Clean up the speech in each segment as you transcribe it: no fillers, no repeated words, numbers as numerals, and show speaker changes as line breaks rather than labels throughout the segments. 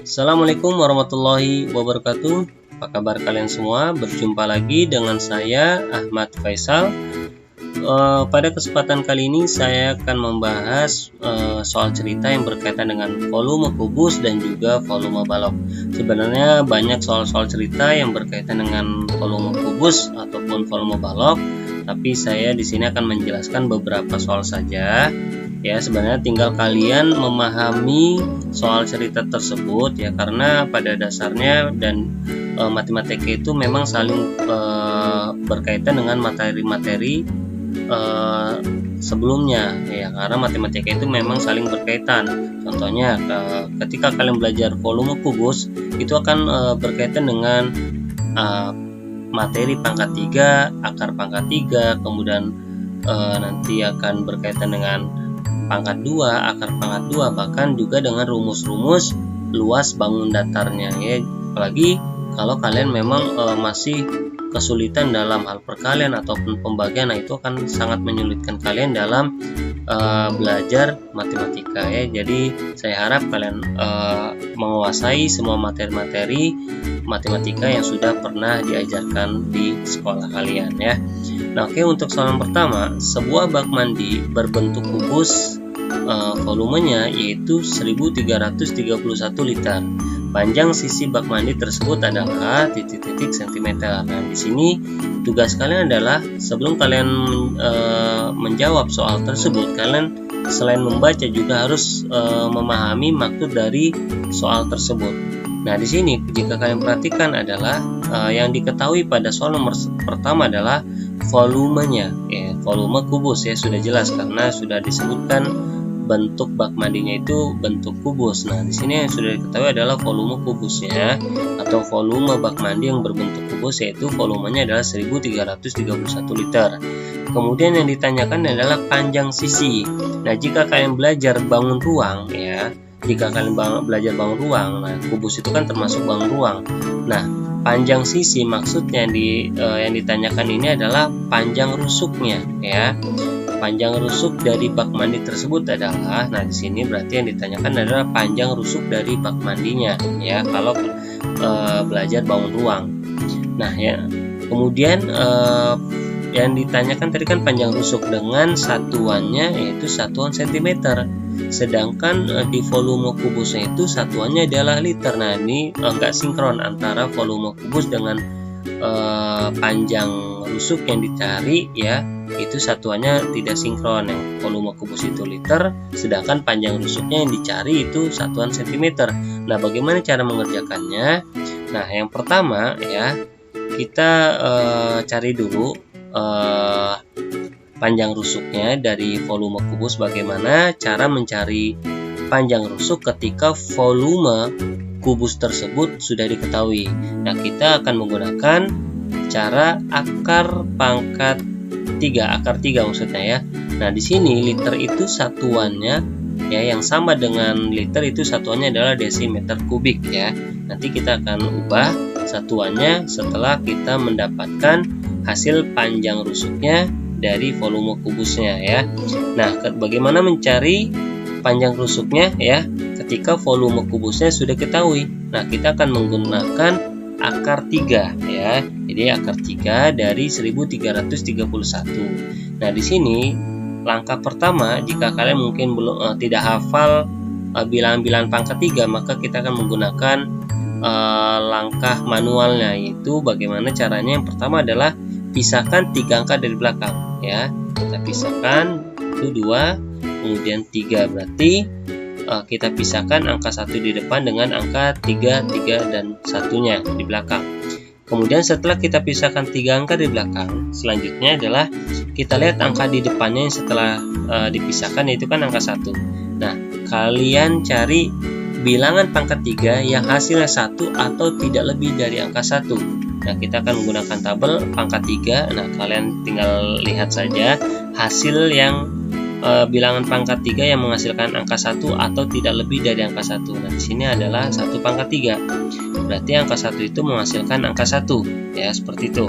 Assalamualaikum warahmatullahi wabarakatuh. Apa kabar kalian semua? Berjumpa lagi dengan saya Ahmad Faisal. Pada kesempatan kali ini saya akan membahas soal cerita yang berkaitan dengan volume kubus dan juga volume balok. Sebenarnya banyak soal-soal cerita yang berkaitan dengan volume kubus ataupun volume balok, tapi saya di sini akan menjelaskan beberapa soal saja. Ya, sebenarnya tinggal kalian memahami soal cerita tersebut ya, karena pada dasarnya dan matematika itu memang saling berkaitan dengan materi-materi sebelumnya ya, karena matematika itu memang saling berkaitan. Contohnya ketika kalian belajar volume kubus itu akan berkaitan dengan materi pangkat 3, akar pangkat 3, kemudian nanti akan berkaitan dengan pangkat 2, akar pangkat 2, bahkan juga dengan rumus-rumus luas bangun datarnya ya. Apalagi kalau kalian memang masih kesulitan dalam hal perkalian ataupun pembagian, nah itu akan sangat menyulitkan kalian dalam belajar matematika ya. Jadi saya harap kalian menguasai semua materi-materi matematika yang sudah pernah diajarkan di sekolah kalian ya. Nah, oke, untuk soal yang pertama, sebuah bak mandi berbentuk kubus, volumenya yaitu 1331 liter. Panjang sisi bak mandi tersebut adalah titik-titik sentimeter. Nah, di sini tugas kalian adalah sebelum kalian menjawab soal tersebut, kalian selain membaca juga harus memahami maksud dari soal tersebut. Nah, di sini jika kalian perhatikan adalah yang diketahui pada soal nomor pertama adalah volumenya ya, volume kubus ya, sudah jelas karena sudah disebutkan bentuk bak mandinya itu bentuk kubus. Nah, di sini yang sudah diketahui adalah volume kubusnya atau volume bak mandi yang berbentuk kubus, yaitu volumenya adalah 1331 liter. Kemudian yang ditanyakan adalah panjang sisi. Nah, jika kalian belajar bangun ruang ya, jika kalian belajar bangun ruang, nah kubus itu kan termasuk bangun ruang. Nah, panjang sisi maksudnya yang ditanyakan ini adalah panjang rusuknya ya. Panjang rusuk dari bak mandi tersebut adalah, nah di sini berarti yang ditanyakan adalah panjang rusuk dari bak mandinya ya, kalau belajar bangun ruang. Nah ya, kemudian yang ditanyakan tadi kan panjang rusuk dengan satuannya yaitu satuan sentimeter, sedangkan di volume kubusnya itu satuannya adalah liter. Nah, ini enggak sinkron antara volume kubus dengan panjang rusuk yang dicari ya, itu satuannya tidak sinkron. Yang volume kubus itu liter, sedangkan panjang rusuknya yang dicari itu satuan sentimeter. Nah, bagaimana cara mengerjakannya? Nah, yang pertama ya, kita cari dulu panjang rusuknya dari volume kubus. Bagaimana cara mencari panjang rusuk ketika volume kubus tersebut sudah diketahui? Nah, kita akan menggunakan cara akar pangkat 3, akar 3 maksudnya ya. Nah, di sini liter itu satuannya ya, yang sama dengan liter itu satuannya adalah desimeter kubik ya. Nanti kita akan ubah satuannya setelah kita mendapatkan hasil panjang rusuknya dari volume kubusnya ya. Nah, bagaimana mencari panjang rusuknya ya ketika volume kubusnya sudah ketahui? Nah, kita akan menggunakan akar 3 ya. Jadi akar 3 dari 1331. Nah, di sini langkah pertama, jika kalian mungkin belum tidak hafal bilangan-bilangan pangkat 3, maka kita akan menggunakan langkah manualnya, yaitu bagaimana caranya. Yang pertama adalah pisahkan 3 angka dari belakang ya. Kita pisahkan itu 2, kemudian 3, berarti kita pisahkan angka 1 di depan dengan angka 3 dan satunya di belakang. Kemudian setelah kita pisahkan 3 angka di belakang, selanjutnya adalah kita lihat angka di depannya yang setelah dipisahkan, yaitu kan angka 1. Nah, kalian cari bilangan pangkat 3 yang hasilnya 1 atau tidak lebih dari angka 1. Nah, kita akan menggunakan tabel pangkat 3. Nah, kalian tinggal lihat saja hasil yang bilangan pangkat 3 yang menghasilkan angka 1 atau tidak lebih dari angka 1. Nah, di sini adalah 1 pangkat 3. Berarti angka 1 itu menghasilkan angka 1 ya, seperti itu.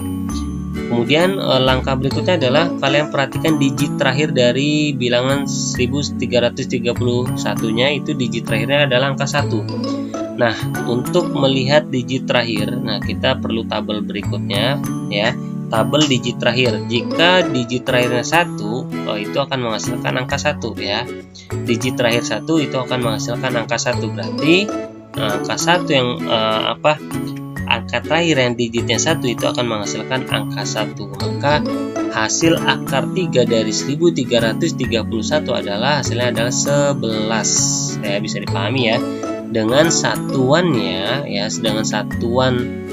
Kemudian langkah berikutnya adalah kalian perhatikan digit terakhir dari bilangan 1331-nya, itu digit terakhirnya adalah angka 1. Nah, untuk melihat digit terakhir, nah kita perlu tabel berikutnya ya. Tabel digit terakhir. Jika digit terakhirnya 1, itu akan menghasilkan angka 1 ya. Digit terakhir 1 itu akan menghasilkan angka 1. Berarti angka 1 yang angka terakhir yang digitnya 1 itu akan menghasilkan angka 1. Maka hasil akar 3 dari 1331 adalah hasilnya adalah 11. Ya, bisa dipahami ya. Dengan satuannya ya, dengan satuan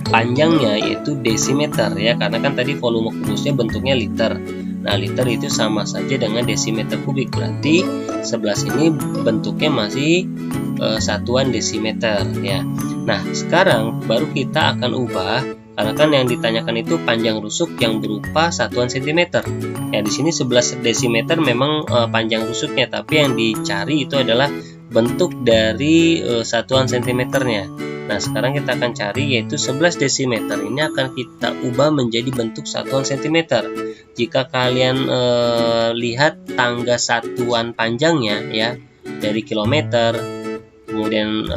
panjangnya yaitu desimeter ya, karena kan tadi volume kubusnya bentuknya liter. Nah, liter itu sama saja dengan desimeter kubik, berarti 11 ini bentuknya masih satuan desimeter ya. Nah, sekarang baru kita akan ubah, karena kan yang ditanyakan itu panjang rusuk yang berupa satuan sentimeter. Ya, di sini 11 desimeter memang panjang rusuknya, tapi yang dicari itu adalah bentuk dari satuan sentimeternya. Nah, sekarang kita akan cari yaitu 11 desimeter ini akan kita ubah menjadi bentuk satuan sentimeter. Jika kalian lihat tangga satuan panjangnya ya, dari kilometer, kemudian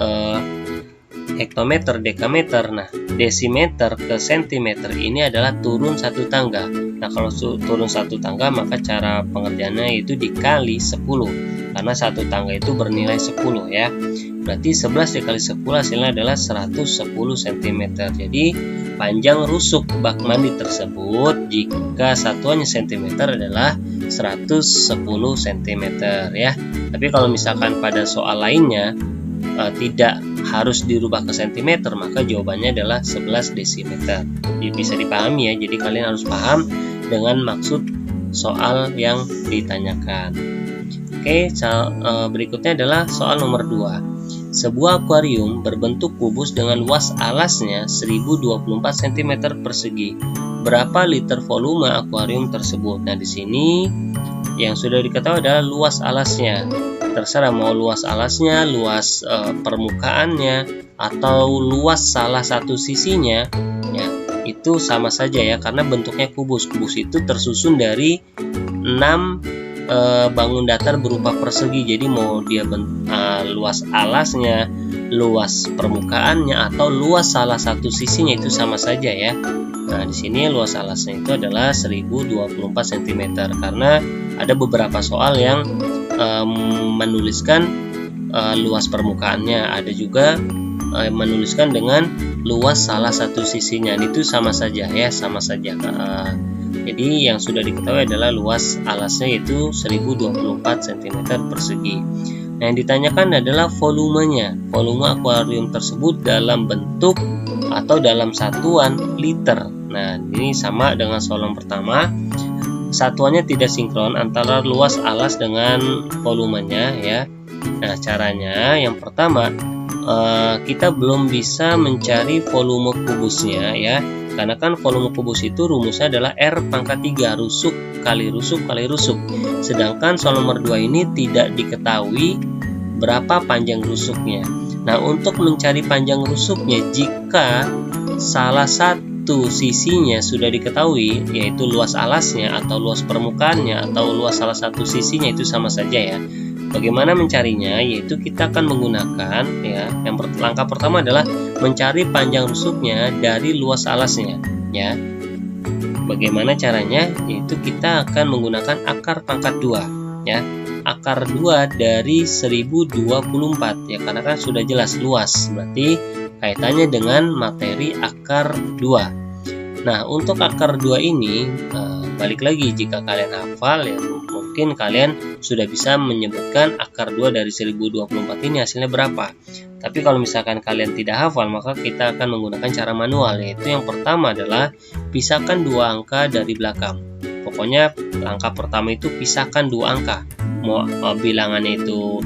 hektometer, dekameter. Nah, desimeter ke sentimeter ini adalah turun satu tangga. Nah, kalau turun satu tangga maka cara pengerjaannya itu dikali 10, karena satu tangga itu bernilai 10 ya. Berarti 11 dikali 10 hasilnya adalah 110 cm. Jadi panjang rusuk bak mandi tersebut jika satuannya cm adalah 110 cm ya. Tapi kalau misalkan pada soal lainnya tidak harus dirubah ke cm, maka jawabannya adalah 11 desimeter. Jadi bisa dipahami ya. Jadi kalian harus paham dengan maksud soal yang ditanyakan. Oke, berikutnya adalah soal nomor 2. Sebuah akuarium berbentuk kubus dengan luas alasnya 1024 cm persegi. Berapa liter volume akuarium tersebut? Nah, di sini yang sudah diketahui adalah luas alasnya. Terserah mau luas alasnya, luas permukaannya, atau luas salah satu sisinya, ya itu sama saja ya, karena bentuknya kubus. Kubus itu tersusun dari 6 bangun datar berupa persegi. Jadi mau dia luas alasnya, luas permukaannya, atau luas salah satu sisinya itu sama saja ya. Nah, di sini luas alasnya itu adalah 1024 cm, karena ada beberapa soal yang menuliskan luas permukaannya, ada juga menuliskan dengan luas salah satu sisinya. Itu sama saja ya, sama saja. Jadi yang sudah diketahui adalah luas alasnya yaitu 1024 cm persegi. Nah, yang ditanyakan adalah volumenya. Volume akuarium tersebut dalam bentuk atau dalam satuan liter. Nah, ini sama dengan soal yang pertama. Satuannya tidak sinkron antara luas alas dengan volumenya ya. Nah, caranya yang pertama kita belum bisa mencari volume kubusnya ya. Karena kan volume kubus itu rumusnya adalah R pangkat 3, rusuk kali rusuk kali rusuk. Sedangkan soal nomor 2 ini tidak diketahui berapa panjang rusuknya. Nah, untuk mencari panjang rusuknya, jika salah satu sisinya sudah diketahui, yaitu luas alasnya atau luas permukaannya atau luas salah satu sisinya, itu sama saja ya. Bagaimana mencarinya? Yaitu kita akan menggunakan ya, langkah pertama adalah mencari panjang rusuknya dari luas alasnya ya. Bagaimana caranya? Yaitu kita akan menggunakan akar pangkat 2 ya. Akar 2 dari 1024 ya, karena kan sudah jelas luas, berarti kaitannya dengan materi akar 2. Nah, untuk akar 2 ini balik lagi, jika kalian hafal ya, mungkin kalian sudah bisa menyebutkan akar 2 dari 1024 ini hasilnya berapa. Tapi kalau misalkan kalian tidak hafal, maka kita akan menggunakan cara manual, yaitu yang pertama adalah pisahkan 2 angka dari belakang. Pokoknya langkah pertama itu pisahkan 2 angka. Mau bilangannya itu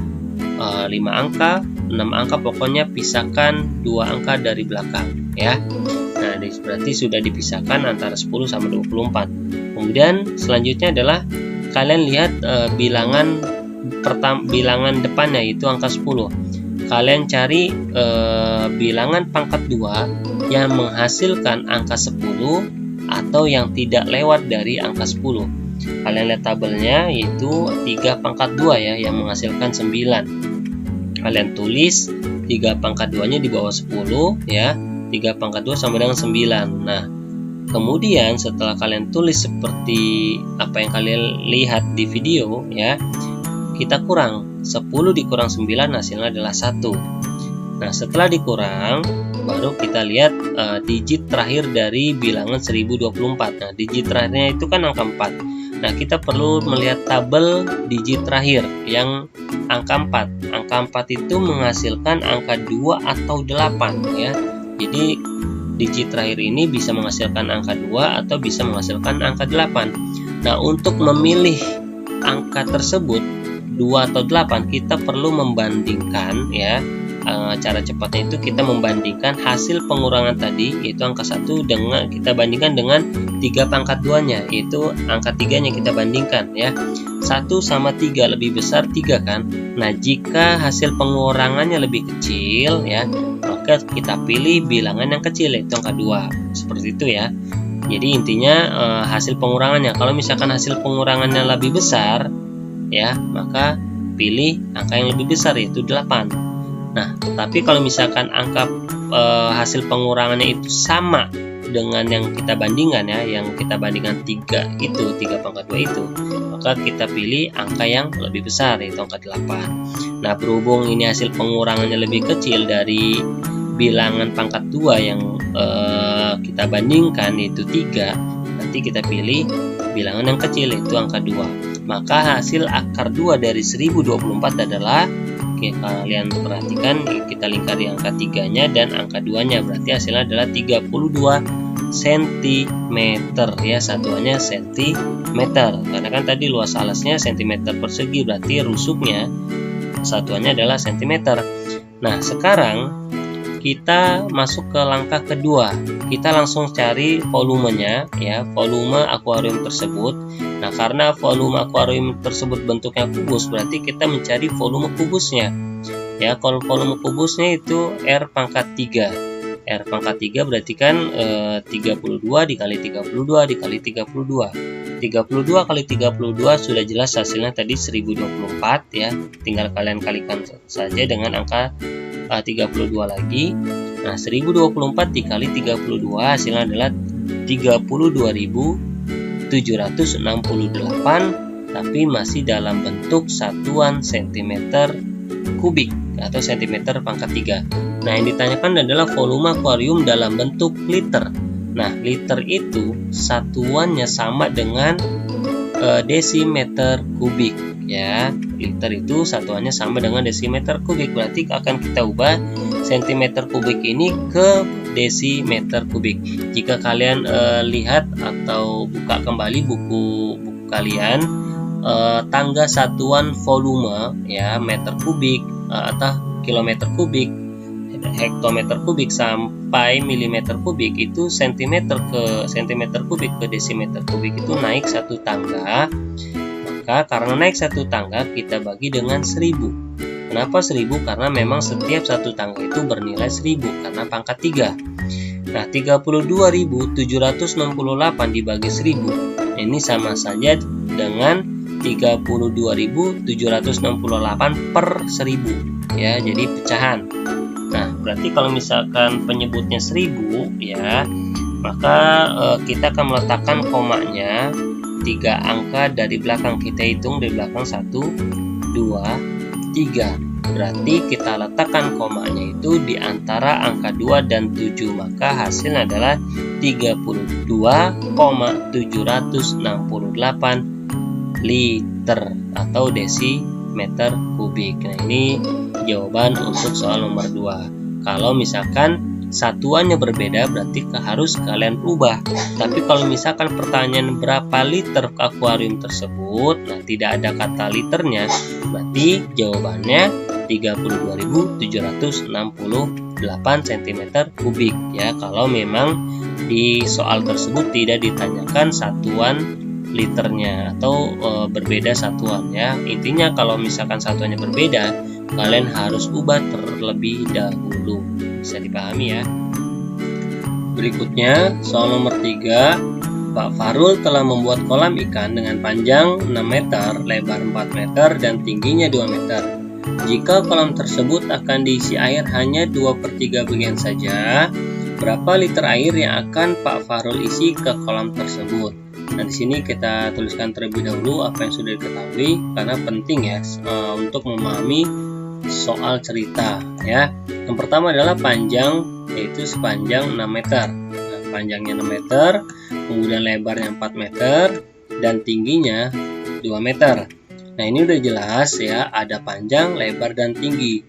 5 angka, 6 angka, pokoknya pisahkan 2 angka dari belakang ya. Nah, berarti sudah dipisahkan antara 10 sama 24. Kemudian selanjutnya adalah kalian lihat bilangan depannya, yaitu angka 10. Kalian cari bilangan pangkat 2 yang menghasilkan angka 10 atau yang tidak lewat dari angka 10. Kalian lihat tabelnya, yaitu 3 pangkat 2 ya, yang menghasilkan 9. kalian tulis 3 pangkat 2 nya di bawah 10 ya. 3 pangkat 2 sama dengan 9. Nah, kemudian setelah kalian tulis seperti apa yang kalian lihat di video ya, kita kurang 10 dikurang 9 hasilnya adalah 1. Nah, setelah dikurang baru kita lihat digit terakhir dari bilangan 1024. Nah, digit terakhirnya itu kan angka 4. Nah, kita perlu melihat tabel digit terakhir yang angka 4. Angka 4 itu menghasilkan angka 2 atau 8 ya. Jadi digit terakhir ini bisa menghasilkan angka 2 atau bisa menghasilkan angka 8. Nah, untuk memilih angka tersebut 2 atau 8, kita perlu membandingkan ya. Cara cepatnya itu kita membandingkan hasil pengurangan tadi, yaitu angka 1 dengan kita bandingkan dengan 3 pangkat 2 nya, yaitu angka 3 nya kita bandingkan ya. 1 sama 3 lebih besar 3 kan. Nah, jika hasil pengurangannya lebih kecil ya, maka kita pilih bilangan yang kecil, yaitu angka 2. Seperti itu ya. Jadi intinya hasil pengurangannya, kalau misalkan hasil pengurangannya lebih besar ya, maka pilih angka yang lebih besar, yaitu 8. Nah, tapi kalau misalkan angka hasil pengurangannya itu sama dengan yang kita bandingkan ya, yang kita bandingkan 3 itu, 3 pangkat 2 itu, maka kita pilih angka yang lebih besar, yaitu angka 8. Nah, berhubung ini hasil pengurangannya lebih kecil dari bilangan pangkat 2 yang kita bandingkan, yaitu 3, nanti kita pilih bilangan yang kecil, yaitu angka 2. Maka hasil akar 2 dari 1024 adalah, kalian perhatikan, kita lingkari angka 3 nya dan angka 2 nya, berarti hasilnya adalah 32 cm ya, satuannya cm, karena kan tadi luas alasnya cm persegi, berarti rusuknya satuannya adalah cm. Nah, sekarang kita masuk ke langkah kedua. Kita langsung cari volumenya ya, volume akuarium tersebut. Nah, karena volume akuarium tersebut bentuknya kubus, berarti kita mencari volume kubusnya. Ya, kalau volume kubusnya itu R pangkat 3. R pangkat 3 berarti kan 32 dikali 32 dikali 32. 32 kali 32 sudah jelas hasilnya tadi 1024 ya. Tinggal kalian kalikan saja dengan angka 32 lagi. Nah, 1024 dikali 32 hasilnya adalah 32.768, tapi masih dalam bentuk satuan cm kubik atau cm pangkat 3. Nah, yang ditanyakan adalah volume akuarium dalam bentuk liter. Nah, liter itu satuannya sama dengan desimeter kubik ya. Liter itu satuannya sama dengan desimeter kubik, berarti akan kita ubah cm kubik ini ke desimeter kubik. Jika kalian lihat atau buka kembali buku kalian, tangga satuan volume ya, meter kubik atau kilometer kubik, hektometer kubik sampai milimeter kubik, itu cm ke cm kubik ke desimeter kubik itu naik satu tangga. Maka karena naik satu tangga, kita bagi dengan 1000. Kenapa 1000? Karena memang setiap satu tangga itu bernilai 1000 karena pangkat 3. Nah, 32.768 dibagi 1000, ini sama saja dengan 32.768 per 1000 ya, jadi pecahan. Nah, berarti kalau misalkan penyebutnya 1000 ya, maka kita akan meletakkan komanya 3 angka dari belakang. Kita hitung dari belakang 1, 2, 3. Berarti kita letakkan komanya itu di antara angka 2 dan 7, maka hasilnya adalah 32,768 liter atau desimeter kubik. Nah, ini jawaban untuk soal nomor 2. Kalau misalkan satuannya berbeda, berarti harus kalian ubah. Tapi kalau misalkan pertanyaan berapa liter akuarium tersebut, nah tidak ada kata liternya, berarti jawabannya 32.768 cm kubik ya. Kalau memang di soal tersebut tidak ditanyakan satuan liternya atau berbeda satuan ya. Intinya kalau misalkan satuannya berbeda, kalian harus ubah terlebih dahulu. Bisa dipahami ya. Berikutnya soal nomor 3. Pak Farul telah membuat kolam ikan dengan panjang 6 meter, lebar 4 meter, dan tingginya 2 meter. Jika kolam tersebut akan diisi air hanya 2/3 bagian saja, berapa liter air yang akan Pak Fahrul isi ke kolam tersebut? Nah, di sini kita tuliskan terlebih dahulu apa yang sudah diketahui karena penting ya untuk memahami soal cerita ya. Yang pertama adalah panjang, yaitu sepanjang 6 meter. Nah, panjangnya 6 meter, kemudian lebarnya 4 meter dan tingginya 2 meter. Nah, ini udah jelas ya, ada panjang, lebar dan tinggi.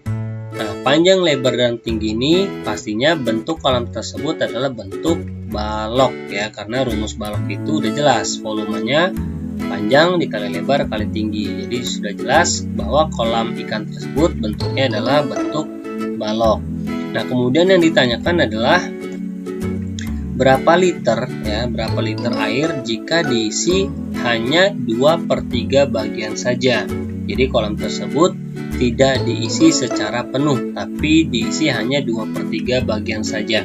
Nah, panjang, lebar, dan tinggi ini pastinya bentuk kolam tersebut adalah bentuk balok ya, karena rumus balok itu udah jelas, volumenya panjang dikali lebar kali tinggi. Jadi sudah jelas bahwa kolam ikan tersebut bentuknya adalah bentuk balok. Nah, kemudian yang ditanyakan adalah berapa liter ya, berapa liter air jika diisi hanya 2/3 bagian saja. Jadi kolam tersebut tidak diisi secara penuh, tapi diisi hanya 2/3 bagian saja.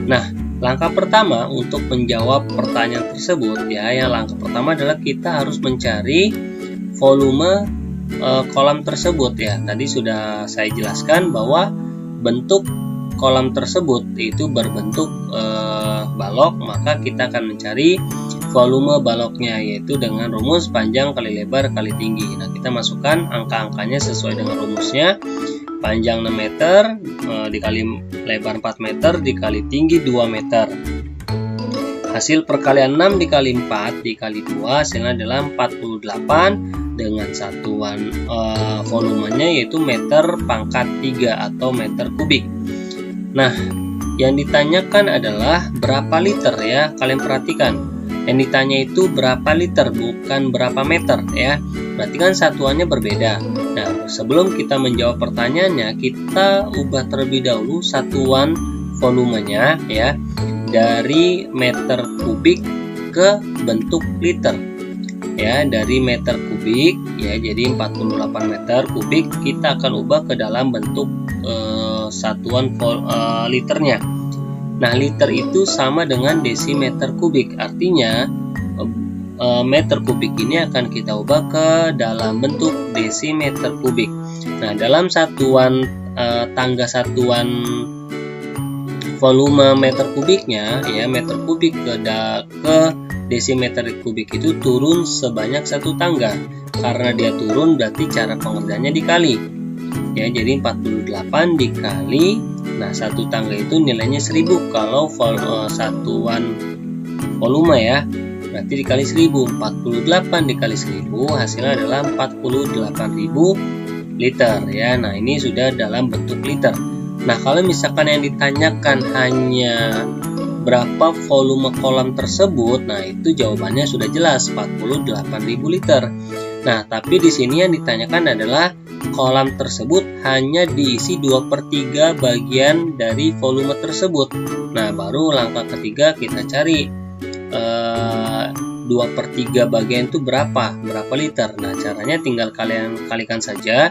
Nah, langkah pertama untuk menjawab pertanyaan tersebut ya, yang langkah pertama adalah kita harus mencari volume kolam tersebut ya. Tadi sudah saya jelaskan bahwa bentuk kolam tersebut itu berbentuk balok, maka kita akan mencari volume baloknya, yaitu dengan rumus panjang kali lebar kali tinggi. Nah, kita masukkan angka-angkanya sesuai dengan rumusnya. Panjang 6 meter dikali lebar 4 meter dikali tinggi 2 meter. Hasil perkalian 6 dikali 4 dikali 2 hasilnya adalah 48 dengan satuan volumenya yaitu meter pangkat 3 atau meter kubik. Nah, yang ditanyakan adalah berapa liter ya. Kalian perhatikan, yang ditanya itu berapa liter, bukan berapa meter ya. Berarti kan satuannya berbeda. Nah, sebelum kita menjawab pertanyaannya, kita ubah terlebih dahulu satuan volumenya ya, dari meter kubik ke bentuk liter ya. Dari meter kubik ya, jadi 48 meter kubik kita akan ubah ke dalam bentuk satuan liternya. Nah, liter itu sama dengan desimeter kubik, artinya meter kubik ini akan kita ubah ke dalam bentuk desimeter kubik. Nah, dalam satuan tangga satuan volume meter kubiknya ya, meter kubik ke desimeter kubik itu turun sebanyak 1 tangga. Karena dia turun berarti cara pengerjaannya dikali ya, jadi 48 dikali, nah 1 tangga itu nilainya 1000 kalau satuan volume ya, berarti dikali 1000. 48 dikali 1000 hasilnya adalah 48.000 liter ya. Nah, ini sudah dalam bentuk liter. Nah, kalau misalkan yang ditanyakan hanya berapa volume kolam tersebut, nah itu jawabannya sudah jelas, 48.000 liter. Nah, tapi di sini yang ditanyakan adalah kolam tersebut hanya diisi 2/3 bagian dari volume tersebut. Nah, baru langkah ketiga kita cari 2/3 bagian itu berapa liter. Nah, caranya tinggal kalian kalikan saja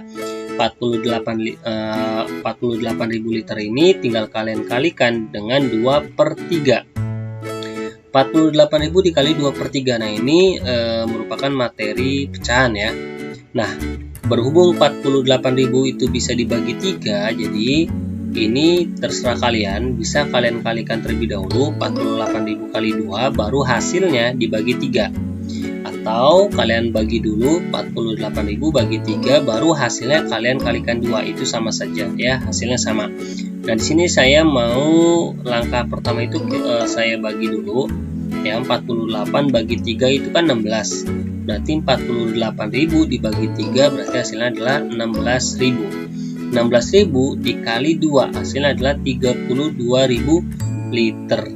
48.000 liter ini, tinggal kalian kalikan dengan 2/3. 48.000 dikali 2/3. Nah, ini merupakan materi pecahan ya. Nah, berhubung 48.000 itu bisa dibagi 3, jadi ini terserah kalian, bisa kalian kalikan terlebih dahulu 48.000 kali 2 baru hasilnya dibagi 3, atau kalian bagi dulu 48.000 bagi 3 baru hasilnya kalian kalikan 2, itu sama saja ya, hasilnya sama. Nah, di sini saya mau langkah pertama itu saya bagi dulu ya, 48 bagi 3 itu kan 16, berarti 48.000 dibagi 3 berarti hasilnya adalah 16.000. 16.000 dikali 2 hasilnya adalah 32.000 liter.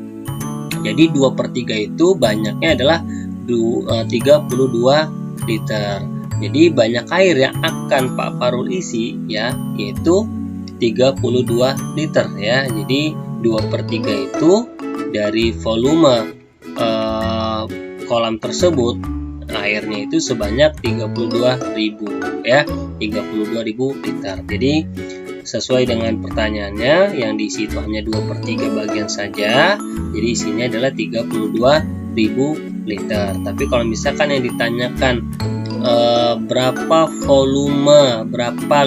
Jadi 2/3 itu banyaknya adalah 32 liter. Jadi banyak air yang akan Pak Fahrul isi ya, yaitu 32 liter ya. Jadi 2/3 itu dari volume kolam tersebut, airnya itu sebanyak 32.000 ya, 32.000 liter. Jadi sesuai dengan pertanyaannya, yang diisi itu hanya 2/3 bagian saja, jadi isinya adalah 32.000 liter. Tapi kalau misalkan yang ditanyakan berapa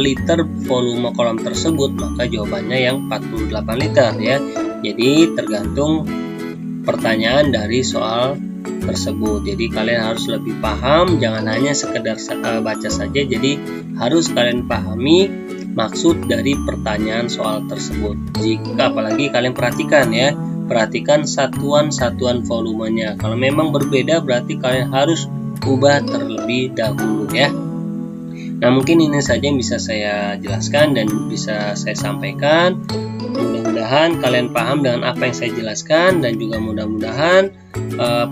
liter volume kolam tersebut, maka jawabannya yang 48 liter ya. Jadi tergantung pertanyaan dari soal tersebut. Jadi kalian harus lebih paham, jangan hanya sekedar baca saja. Jadi harus kalian pahami maksud dari pertanyaan soal tersebut. Jika apalagi kalian perhatikan ya, perhatikan satuan-satuan volumenya. Kalau memang berbeda berarti kalian harus ubah terlebih dahulu ya. Nah, mungkin ini saja yang bisa saya jelaskan dan bisa saya sampaikan. Mudah-mudahan kalian paham dengan apa yang saya jelaskan, dan juga mudah-mudahan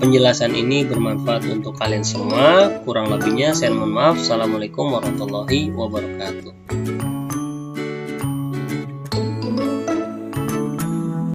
penjelasan ini bermanfaat untuk kalian semua. Kurang lebihnya saya mohon maaf. Assalamualaikum warahmatullahi wabarakatuh.